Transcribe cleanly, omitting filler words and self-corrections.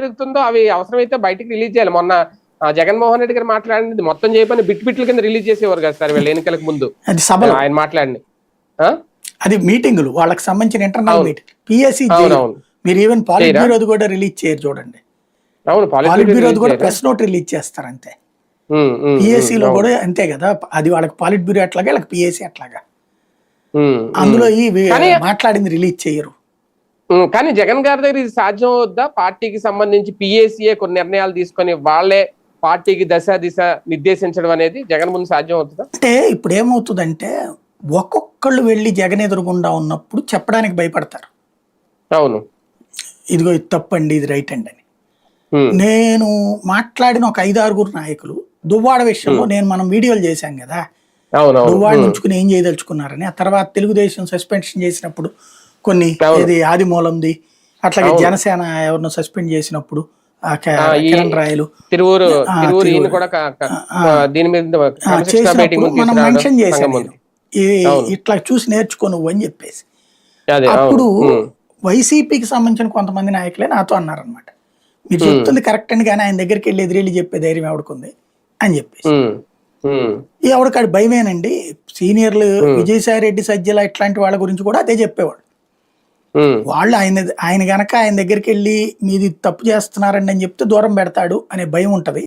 జరుగుతుందో అవి అవసరమైతే బయటికి రిలీజ్ చేయాలి. మొన్న జగన్మోహన్ రెడ్డి గారు మాట్లాడింది మొత్తం చేయమని బిట్ బిట్ల కింద రిలీజ్ చేసేవారు కదా సార్ వీళ్ళ ఎన్నికలకు ముందు. అది సభలో ఆయన మాట్లాడిన అది మీటింగులు వాళ్ళకి సంబంధించిన ఇంటర్నల్ మీటింగ్. పిఎస్సి మీరు ఈవెన్ పాలిట్ బ్యూరోది కూడా రిలీజ్ చేయరు చూడండి. పాలిట్ బ్యూరోది కూడా ప్రెస్ నోట్ రిలీజ్ చేస్తారు అంతే. పిఎస్సిలో కూడా అంతే కదా, అది వాళ్ళకి పాలిట్ బ్యూరో అట్లాగా వాళ్ళకి పిఎస్సి అట్లాగా. అందులో ఈ మాట్లాడింది రిలీజ్ చేయరు. కానీ జగన్ గారి దగ్గర ఇది సాధ్యం అవుద్దా? పార్టీకి సంబంధించి పిఎస్సిఏ కొన్ని నిర్ణయాలు తీసుకొని వాళ్ళే పార్టీకి దశ దిశ నిర్దేశించడం అనేది జగన్ ముందు సాధ్యం అవుతుందా? అంటే ఇప్పుడు ఏమవుతుందంటే ఒక్కొక్కళ్ళు వెళ్ళి జగన్ ఎదురుగుండా ఉన్నప్పుడు చెప్పడానికి భయపడతారు. అవును, ఇదిగో ఇది తప్పండి, ఇది రైట్ అండి అని. నేను మాట్లాడిన ఒక 5-6 నాయకులు దువ్వాడ విషయంలో మనం వీడియోలు చేశాం కదా, దువ్వాడ నుంచుకుని ఏం చేయదలుచుకున్నారని. ఆ తర్వాత తెలుగుదేశం సస్పెన్షన్ చేసినప్పుడు కొన్ని ఇది ఆదిమూలంది, అట్లాగే జనసేన ఎవరినో సస్పెండ్ చేసినప్పుడు కిరణ్ రాయలు చేసినప్పుడు మనం మెన్షన్ చేశాం, ఇట్లా చూసి నేర్చుకో నువ్వు అని చెప్పేసి. అప్పుడు వైసీపీకి సంబంధించిన కొంతమంది నాయకులే నాతో అన్నారనమాట, మీరు చెప్తుంది కరెక్ట్ అండి కానీ ఆయన దగ్గరికి వెళ్ళి ఎదురెళ్ళి చెప్పే ధైర్యం ఎవడుకుంది అని చెప్పేసి. ఎవడికాడు భయమేనండి. సీనియర్లు విజయసాయి రెడ్డి, సజ్జల ఇట్లాంటి వాళ్ళ గురించి కూడా అదే చెప్పేవాడు. వాళ్ళు ఆయన గనక ఆయన దగ్గరికి వెళ్ళి మీది తప్పు చేస్తున్నారండి అని చెప్తే దూరం పెడతాడు అనే భయం ఉంటది.